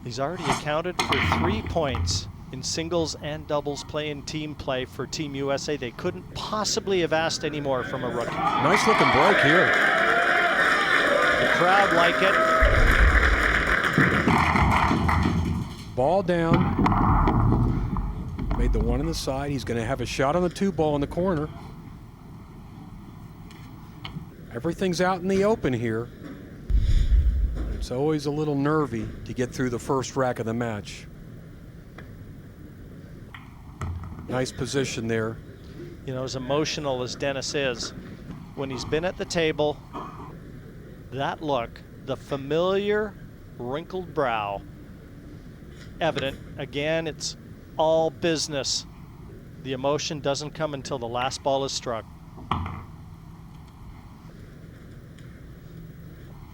He's already accounted for 3 points in singles and doubles play and team play for Team USA. They couldn't possibly have asked any more from a rookie. Nice looking break here. The crowd like it. Ball down. Made the one on the side. He's going to have a shot on the 2-ball in the corner. Everything's out in the open here. It's always a little nervy to get through the first rack of the match. Nice position there. You know, as emotional as Dennis is, when he's been at the table, that look, the familiar wrinkled brow, evident. Again, it's all business. The emotion doesn't come until the last ball is struck.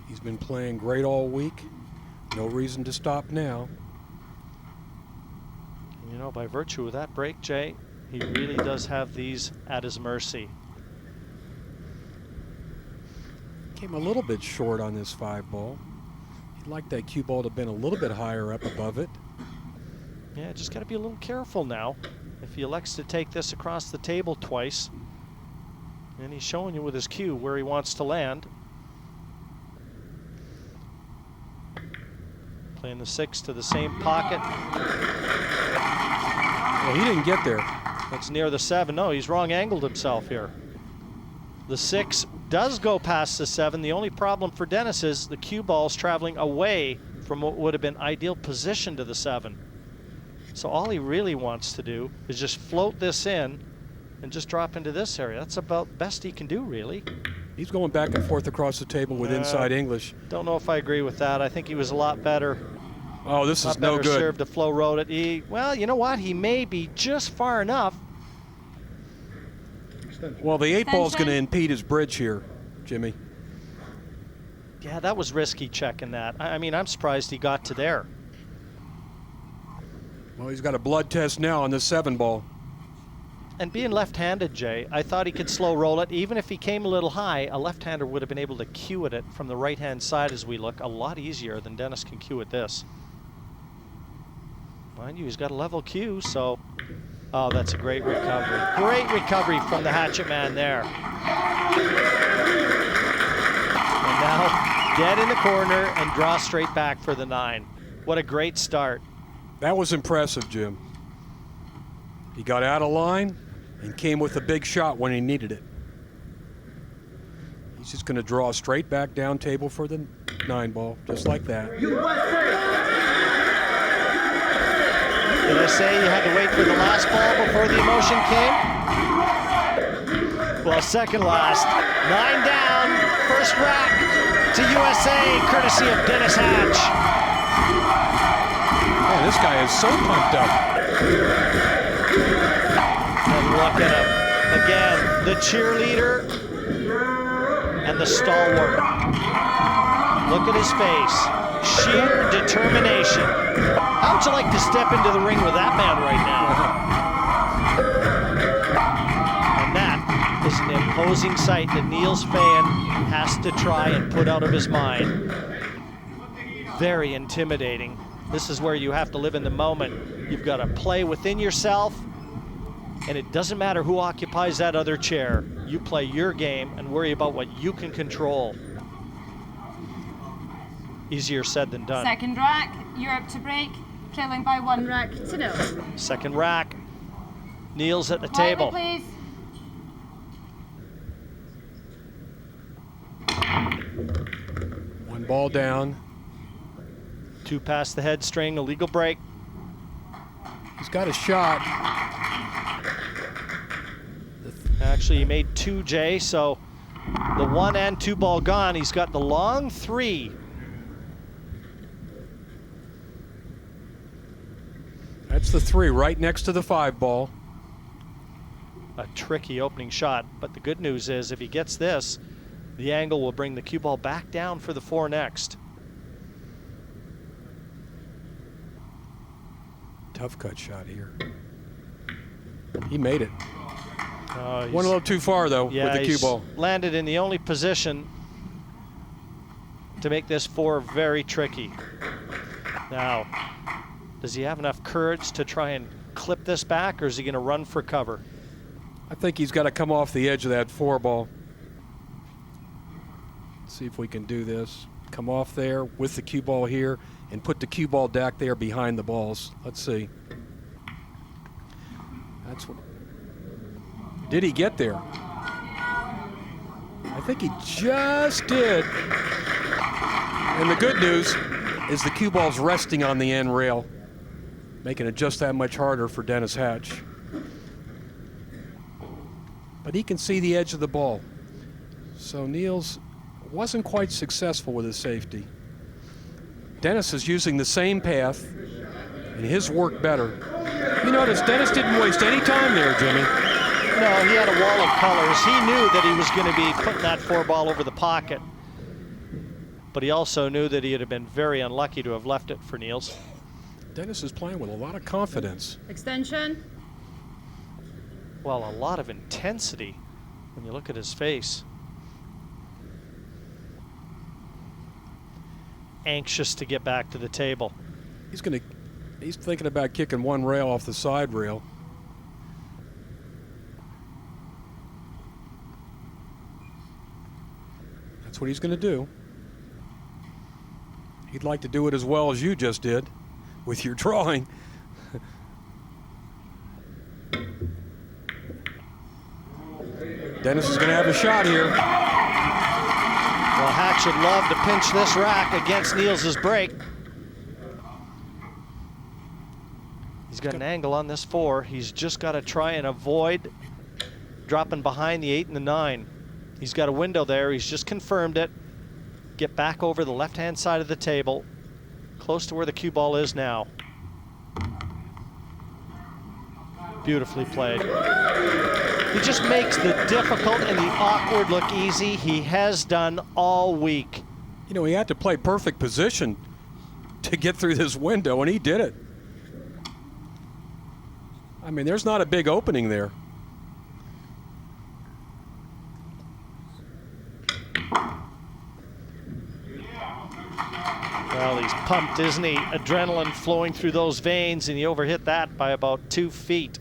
He's been playing great all week. No reason to stop now. You know, by virtue of that break, Jay, he really does have these at his mercy. Came a little bit short on this 5-ball. He'd like that cue ball to have been a little bit higher up above it. Yeah, just got to be a little careful now. If he elects to take this across the table twice, and he's showing you with his cue where he wants to land. Playing the 6 to the same pocket. Well, he didn't get there. That's near the 7. No, he's wrong angled himself here. The 6 does go past the 7. The only problem for Dennis is the cue ball's traveling away from what would have been ideal position to the 7. So all he really wants to do is just float this in and just drop into this area. That's about best he can do, really. He's going back and forth across the table with inside English. Don't know if I agree with that. I think he was a lot better. Oh, this is no good. Served to Flo wrote it. Well, you know what? He may be just far enough. Well, the 8-ball is going to impede his bridge here, Jimmy. Yeah, that was risky checking that. I mean, I'm surprised he got to there. Well, he's got a blood test now on this 7-ball. And being left-handed, Jay, I thought he could slow roll it. Even if he came a little high, a left-hander would have been able to cue at it from the right-hand side as we look a lot easier than Dennis can cue at this. Mind you, he's got a level cue, so... Oh, that's a great recovery. Great recovery from the hatchet man there. And now, dead in the corner and draw straight back for the 9. What a great start. That was impressive, Jim. He got out of line and came with a big shot when he needed it. He's just going to draw straight back down table for the 9-ball, just like that. Did I say you had to wait for the last ball before the emotion came? Well, second last. 9 down, first rack to USA, courtesy of Dennis Hatch. Man, this guy is so pumped up. And look at him. Again, the cheerleader and the stalwart. Look at his face. Sheer determination. How would you like to step into the ring with that man right now? And that is an imposing sight that Niels Feijen has to try and put out of his mind. Very intimidating. This is where you have to live in the moment. You've got to play within yourself, and it doesn't matter who occupies that other chair. You play your game and worry about what you can control. Easier said than done. Second rack, Europe to break, trailing by 1 rack to 0. Second rack. Niels at the Quietly, table. please. One ball down. 2 past the head string, illegal break. He's got a shot. Actually, he made 2, Jay, so the 1 and 2 ball gone. He's got the long 3. That's the 3 right next to the 5-ball. A tricky opening shot, but the good news is if he gets this, the angle will bring the cue ball back down for the 4 next. Tough cut shot here. He made it. Went a little too far, though, with the cue ball. Landed in the only position to make this 4 very tricky. Now, does he have enough courage to try and clip this back, or is he going to run for cover? I think he's got to come off the edge of that 4-ball. See if we can do this. Come off there with the cue ball here and put the cue ball deck there behind the balls. Let's see. That's what. Did he get there? I think he just did. And the good news is the cue ball's resting on the end rail, making it just that much harder for Dennis Hatch. But he can see the edge of the ball. So Niels wasn't quite successful with his safety. Dennis is using the same path, and his worked better. You notice Dennis didn't waste any time there, Jimmy. No, he had a wall of colors. He knew that he was going to be putting that 4-ball over the pocket. But he also knew that he would have been very unlucky to have left it for Niels. Dennis is playing with a lot of confidence. Extension. Well, a lot of intensity when you look at his face. Anxious to get back to the table. He's thinking about kicking one rail off the side rail. That's what he's going to do. He'd like to do it as well as you just did with your drawing. Dennis is going to have a shot here. Well, Hatch would love to pinch this rack against Niels' break. He's got an angle on this 4. He's just got to try and avoid dropping behind the 8 and the 9. He's got a window there. He's just confirmed it. Get back over the left-hand side of the table, close to where the cue ball is now. Beautifully played. He just makes the difficult and the awkward look easy. He has done all week. You know, he had to play perfect position to get through this window, and he did it. I mean, there's not a big opening there. Well, he's pumped, isn't he? Adrenaline flowing through those veins, and he overhit that by about 2 feet.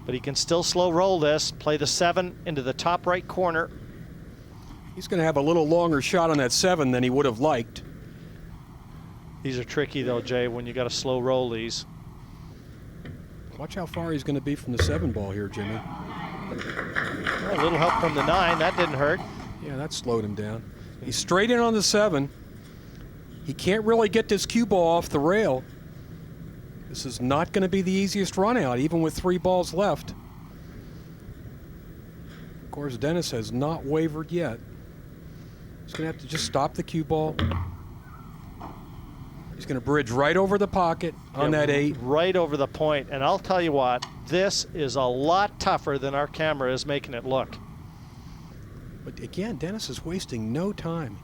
But he can still slow roll this, play the 7 into the top right corner. He's going to have a little longer shot on that 7 than he would have liked. These are tricky, though, Jay, when you got to slow roll these. Watch how far he's going to be from the 7-ball here, Jimmy. Well, a little help from the 9. That didn't hurt. Yeah, that slowed him down. He's straight in on the 7. He can't really get this cue ball off the rail. This is not going to be the easiest run out, even with 3 balls left. Of course, Dennis has not wavered yet. He's going to have to just stop the cue ball. He's going to bridge right over the pocket on that 8. Right over the point. And I'll tell you what, this is a lot tougher than our camera is making it look. But again, Dennis is wasting no time.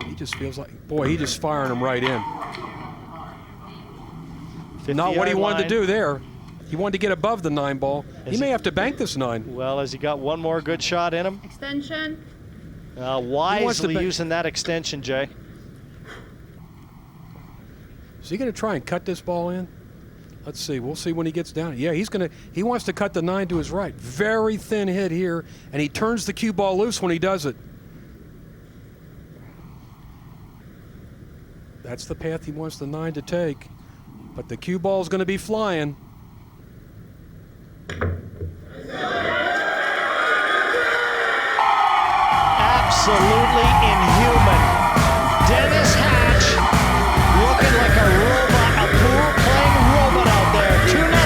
He just feels like, boy, he just firing him right in. Not what he wanted to do there. He wanted to get above the 9-ball. He may have to bank this 9. Well, has he got one more good shot in him? Extension. Wisely using that extension, Jay. Is he going to try and cut this ball in? Let's see. We'll see when he gets down. Yeah, he wants to cut the 9 to his right. Very thin hit here, and he turns the cue ball loose when he does it. That's the path he wants the 9 to take. But the cue ball is going to be flying. Absolutely inhuman. Dennis Hatch looking like a robot, a pool-playing robot out there. 2-0.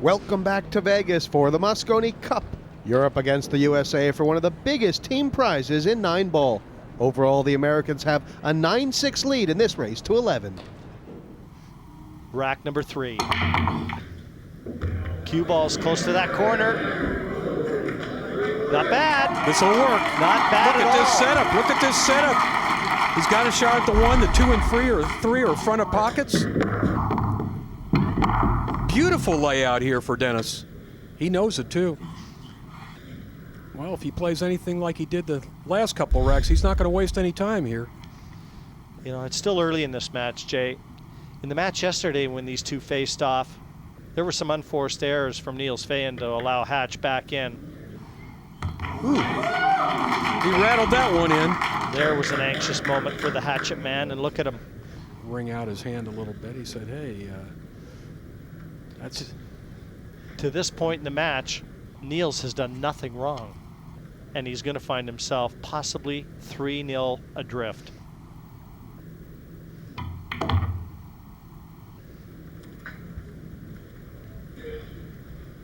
Welcome back to Vegas for the Mosconi Cup. You're up against the USA for one of the biggest team prizes in 9-ball. Overall, the Americans have a 9-6 lead in this race to 11. Rack number 3. Cue ball's close to that corner. Not bad. This'll work. Not bad Look at at this all. setup. Look at this setup. He's got a shot at the 1, the 2, and 3 are front of pockets. Beautiful layout here for Dennis. He knows it too. Well, if he plays anything like he did the last couple racks, he's not going to waste any time here. You know, it's still early in this match, Jay. In the match yesterday when these two faced off, there were some unforced errors from Niels Feijen to allow Hatch back in. Ooh. He rattled that one in. There was an anxious moment for the hatchet man, and look at him. Wring out his hand a little bit. He said, hey, that's... To this point in the match, Niels has done nothing wrong, and he's going to find himself possibly 3-0 adrift.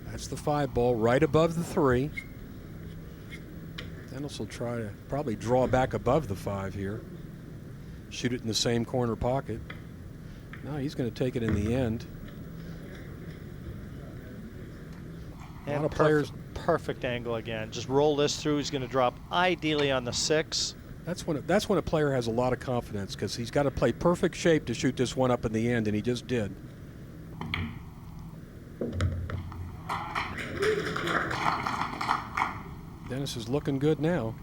That's the 5 ball right above the 3. Dennis will try to probably draw back above the 5 here. Shoot it in the same corner pocket. No, he's going to take it in the end. A lot of players. Perfect angle again. Just roll this through. He's going to drop ideally on the 6. That's when a player has a lot of confidence, because he's got to play perfect shape to shoot this one up in the end, and he just did. Dennis is looking good now.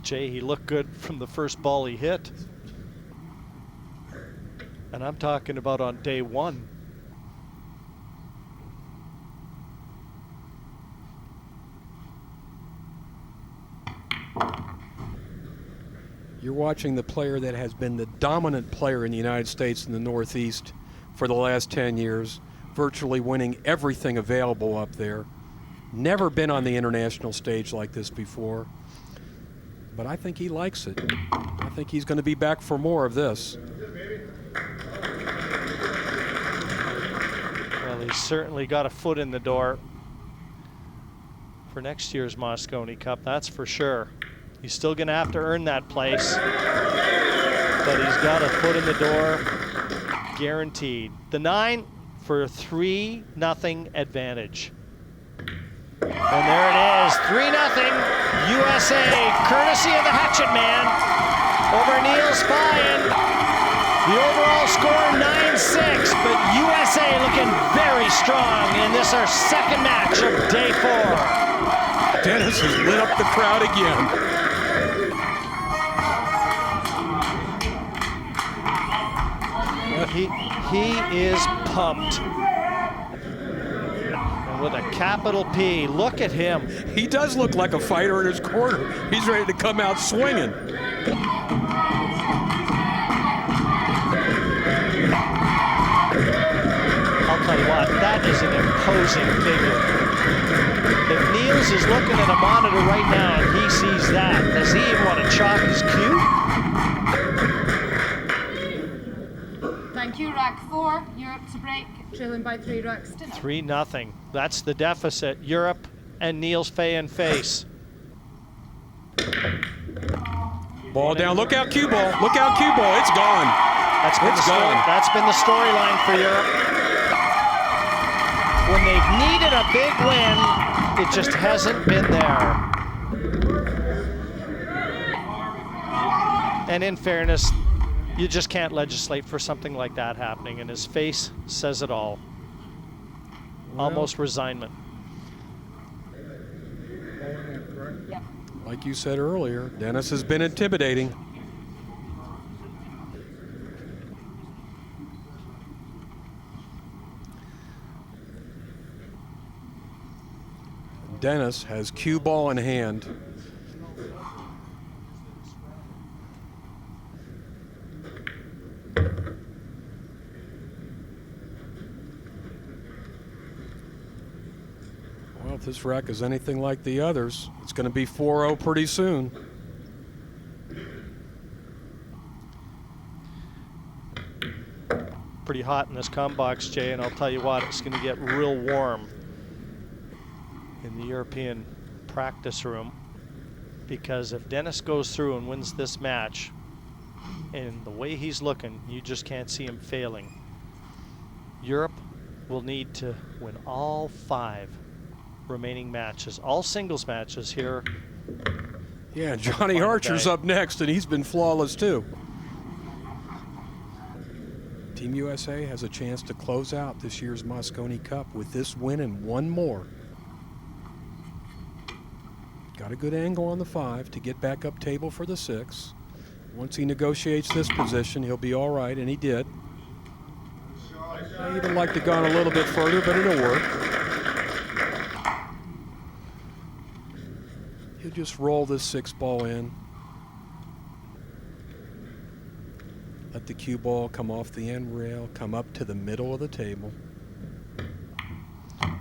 Jay, he looked good from the first ball he hit. And I'm talking about on day 1. You're watching the player that has been the dominant player in the United States in the Northeast for the last 10 years, virtually winning everything available up there. Never been on the international stage like this before, but I think he likes it. I think he's going to be back for more of this. Well, he's certainly got a foot in the door for next year's Mosconi Cup, that's for sure. He's still going to have to earn that place, but he's got a foot in the door, guaranteed. The 9 for a 3-0 advantage. And there it is, 3-0 USA, courtesy of the hatchet man over Niels Feijen. The overall score 9-6, but USA looking very strong in this, our second match of day 4. Dennis has lit up the crowd again. He is pumped. And with a capital P, look at him. He does look like a fighter in his corner. He's ready to come out swinging. I'll tell you what, that is an imposing figure. If Niels is looking at a monitor right now and he sees that, does he even want to chalk his cue? Thank you, rack 4. Europe to break, trailing by 3 racks to 0. 3-0. That's the deficit. Europe and Niels Feijen face. Ball down. Look out, cue ball. Look out, cue ball. It's gone. That's been the storyline for Europe. When they've needed a big win, it just hasn't been there. And in fairness, you just can't legislate for something like that happening, and his face says it all. Well, almost resignment. Like you said earlier, Dennis has been intimidating. Dennis has cue ball in hand. Well, if this rack is anything like the others, it's going to be 4-0 pretty soon. Pretty hot in this comm box, Jay, and I'll tell you what, it's going to get real warm in the European practice room, because if Dennis goes through and wins this match, And the way he's looking, you just can't see him failing. Europe will need to win all 5 remaining matches, all singles matches here. Yeah, Johnny Archer's up next, and he's been flawless too. Team USA has a chance to close out this year's Mosconi Cup with this win and one more. Got a good angle on the 5 to get back up table for the 6. Once he negotiates this position, he'll be all right, and he did. He'd have liked to have gone a little bit further, but it'll work. He'll just roll this 6 ball in. Let the cue ball come off the end rail, come up to the middle of the table.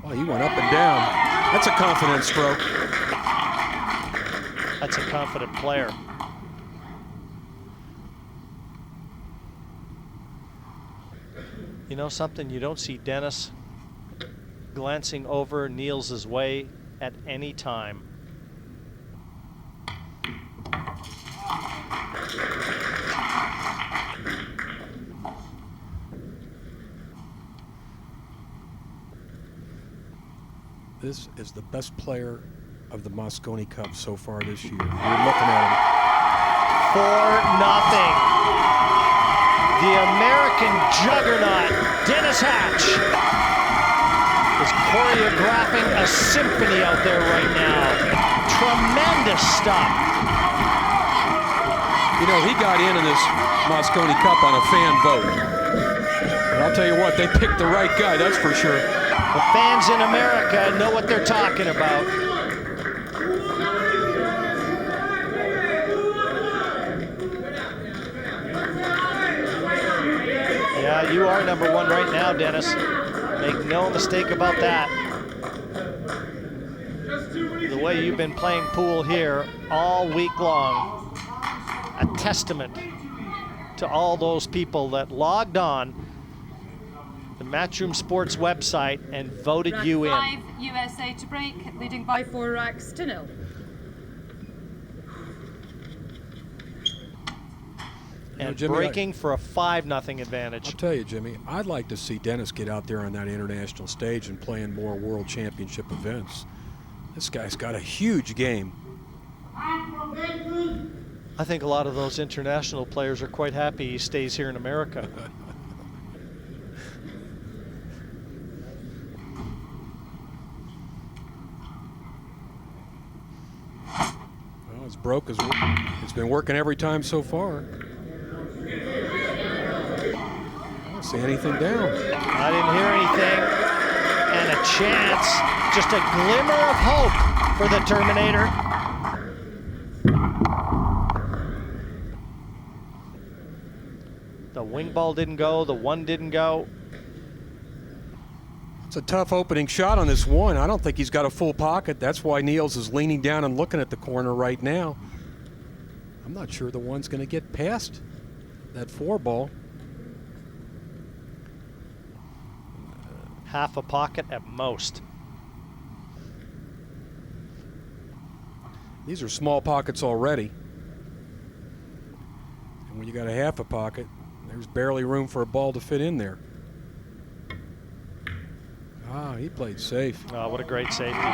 Oh, he went up and down. That's a confident stroke. That's a confident player. You know something? You don't see Dennis glancing over Niels' way at any time. This is the best player of the Mosconi Cup so far this year. You're looking at him. 4-0. The American juggernaut, Dennis Hatch, is choreographing a symphony out there right now. Tremendous stuff. You know, he got in this Mosconi Cup on a fan vote. And I'll tell you what, they picked the right guy, that's for sure. The fans in America know what they're talking about. Yeah, you are number 1 right now, Dennis. Make no mistake about that. The way you've been playing pool here all week long, a testament to all those people that logged on the Matchroom Sports website and voted Rack you in. 5, USA to break, leading by 4 racks to 0. And Jimmy, breaking for a 5-0 advantage. I'll tell you, Jimmy, I'd like to see Dennis get out there on that international stage and play in more World Championship events. This guy's got a huge game. I think a lot of those international players are quite happy he stays here in America. Well, it's broke. It's been working every time so far. I don't see anything down. I didn't hear anything. And a chance, just a glimmer of hope for the Terminator. The wing ball didn't go, the 1 didn't go. It's a tough opening shot on this 1. I don't think he's got a full pocket. That's why Niels is leaning down and looking at the corner right now. I'm not sure the 1's going to get past that 4 ball. Half a pocket at most. These are small pockets already. And when you got a half a pocket, there's barely room for a ball to fit in there. Ah, he played safe. Oh, what a great safety, too. A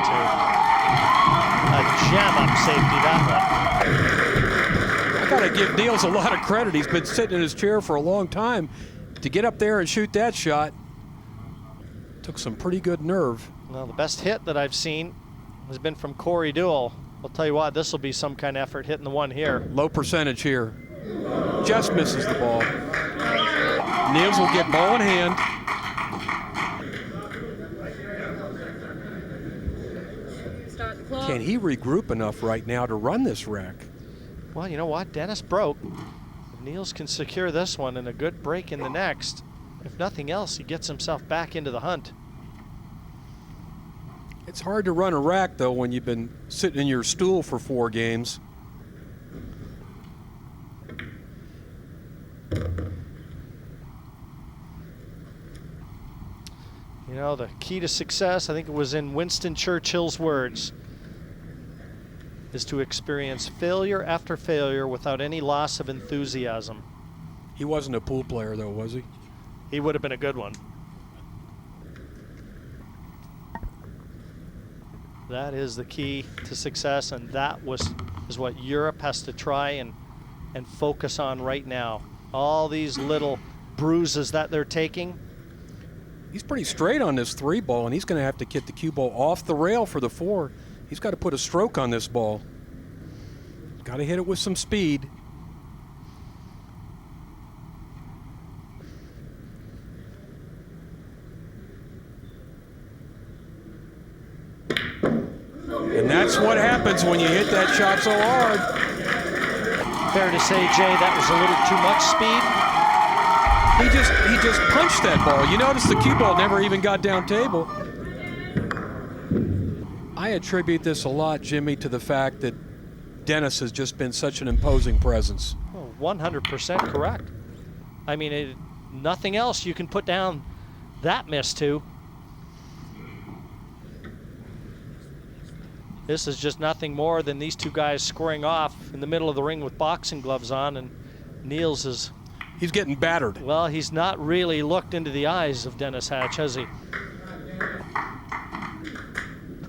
gem-up safety, that one. I got to give Niels a lot of credit. He's been sitting in his chair for a long time. To get up there and shoot that shot took some pretty good nerve. Well, the best hit that I've seen has been from Corey Duell. I'll tell you what, this will be some kind of effort hitting the 1 here. Low percentage here. Just misses the ball. Niels will get ball in hand. Start the clock. Can he regroup enough right now to run this rack? Well, you know what? Dennis broke. If Niels can secure this one and a good break in the next, if nothing else, he gets himself back into the hunt. It's hard to run a rack, though, when you've been sitting in your stool for 4 games. You know, the key to success, I think it was in Winston Churchill's words, is to experience failure after failure without any loss of enthusiasm. He wasn't a pool player, though, was he? He would have been a good one. That is the key to success, and that is what Europe has to try and focus on right now. All these little bruises that they're taking. He's pretty straight on this 3 ball, and he's going to have to get the cue ball off the rail for the 4. He's got to put a stroke on this ball. Got to hit it with some speed. And that's what happens when you hit that shot so hard. Fair to say, Jay, that was a little too much speed. He just punched that ball. You notice the cue ball never even got down table. I attribute this a lot, Jimmy, to the fact that Dennis has just been such an imposing presence. Oh, 100% correct. I mean, nothing else you can put down that miss to. This is just nothing more than these two guys squaring off in the middle of the ring with boxing gloves on, and Niels is... He's getting battered. Well, he's not really looked into the eyes of Dennis Hatch, has he?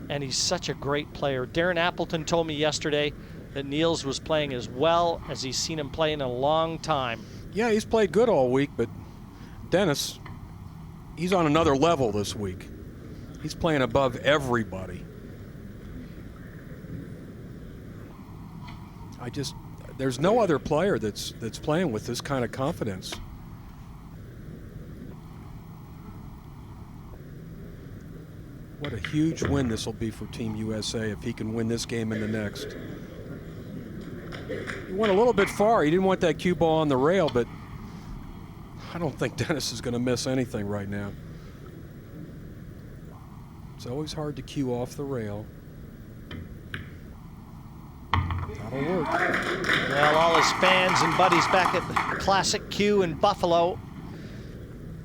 And he's such a great player. Darren Appleton told me yesterday that Niels was playing as well as he's seen him play in a long time. Yeah, he's played good all week, but Dennis, he's on another level this week. He's playing above everybody. There's no other player that's playing with this kind of confidence. What a huge win this will be for Team USA if he can win this game and the next. He went a little bit far. He didn't want that cue ball on the rail, but I don't think Dennis is going to miss anything right now. It's always hard to cue off the rail. That'll work. Well, all his fans and buddies back at the Classic Q in Buffalo,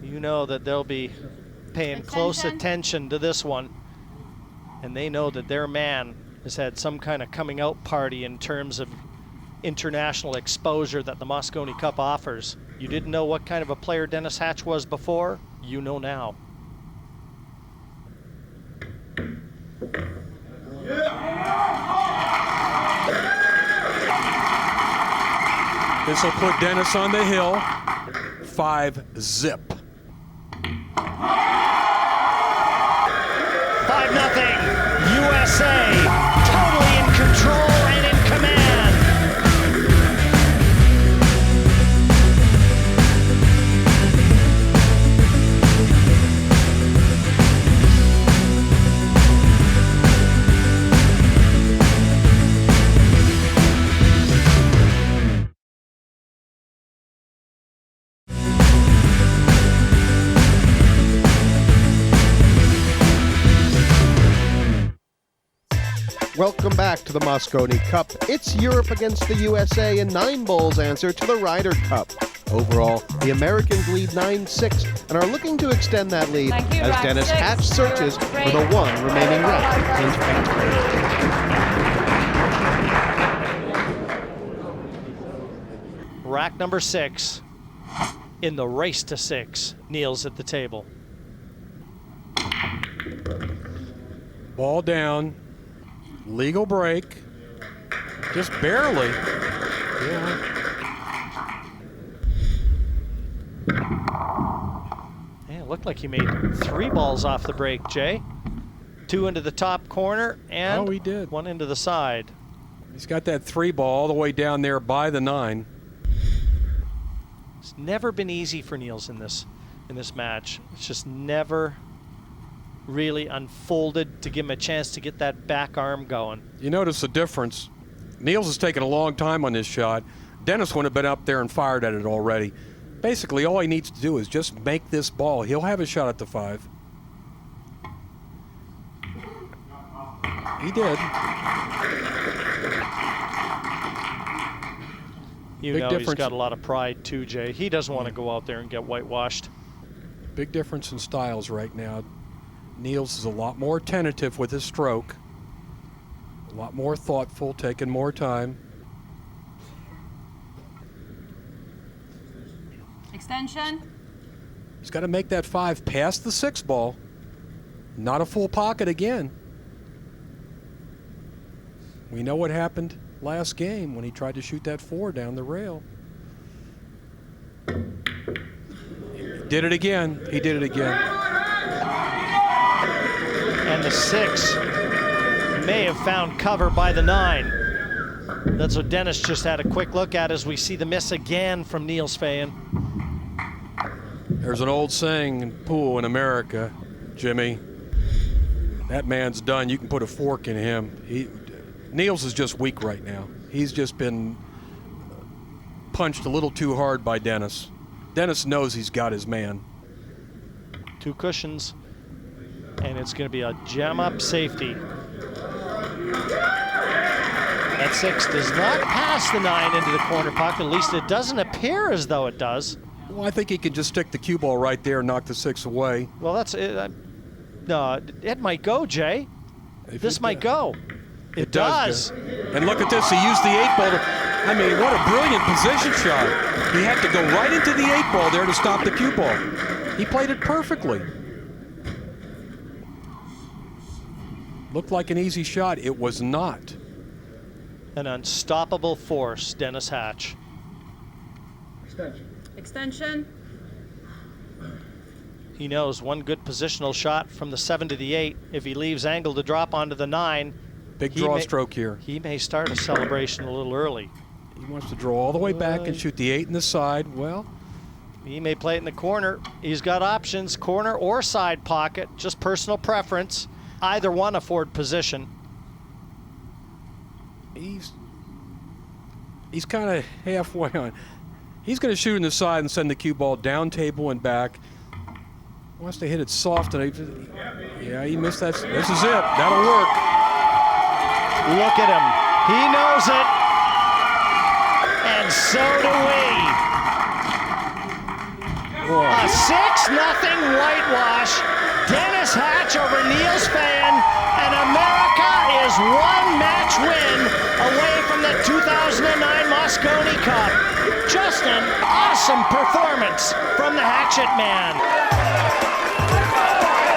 you know that they'll be paying close attention to this one. And they know that their man has had some kind of coming out party in terms of international exposure that the Mosconi Cup offers. You didn't know what kind of a player Dennis Hatch was before, you know now. This will put Dennis on the hill. 5-zip. 5-0. USA totally in control and in command. Welcome back to the Mosconi Cup. It's Europe against the USA in 9 bowls answer to the Ryder Cup. Overall, the Americans lead 9-6 and are looking to extend that lead as Dennis Hatch searches for the one remaining rack in Spain. Rack number 6 in the race to 6. Niels at the table. Ball down. Legal break. Just barely. Yeah. Yeah, it looked like he made 3 balls off the break, Jay. 2 into the top corner and he did. 1 into the side. He's got that 3 ball all the way down there by the 9. It's never been easy for Niels in this match. It's just never really unfolded to give him a chance to get that back arm going. You notice the difference. Niels has taken a long time on this shot. Dennis would have been up there and fired at it already. Basically, all he needs to do is just make this ball. He'll have a shot at the 5. He did. You know he's got a lot of pride too, Jay. He doesn't want to go out there and get whitewashed. Big difference in styles right now. Niels is a lot more tentative with his stroke, a lot more thoughtful, taking more time. extension. He's got to make that 5 past the 6 ball. Not a full pocket again. We know what happened last game when he tried to shoot that 4 down the rail. Did it again. He did it again. And the 6 may have found cover by the 9. That's what Dennis just had a quick look at as we see the miss again from Niels Feijen. There's an old saying in pool in America, Jimmy. That man's done. You can put a fork in him. Niels is just weak right now. He's just been punched a little too hard by Dennis. Dennis knows he's got his man. 2 cushions, and it's going to be a jam-up safety. That 6 does not pass the 9 into the corner pocket. At least it doesn't appear as though it does. Well, I think he can just stick the cue ball right there and knock the 6 away. Well, that's it. No, it might go, Jay. This might go. It does. And look at this. He used the 8 ball. I mean, what a brilliant position shot. He had to go right into the 8 ball there to stop the cue ball. He played it perfectly. Looked like an easy shot. It was not. An unstoppable force, Dennis Hatch. Extension. He knows one good positional shot from the 7 to the 8. If he leaves angle to drop onto the 9, big draw stroke here. He may start a celebration a little early. He wants to draw all the way back and shoot the 8 in the side. Well, he may play it in the corner. He's got options, corner or side pocket, just personal preference. Either one afford position. He's kind of halfway on. He's going to shoot in the side and send the cue ball down table and back. Wants to hit it soft, and yeah, he missed that. This is it. That'll work. Look at him. He knows it. And so do we. Whoa. A 6-0 whitewash. Dennis Hatch over Niels Feijen, and America is 1 match win away from the 2009 Mosconi Cup. Just an awesome performance from the Hatchet Man.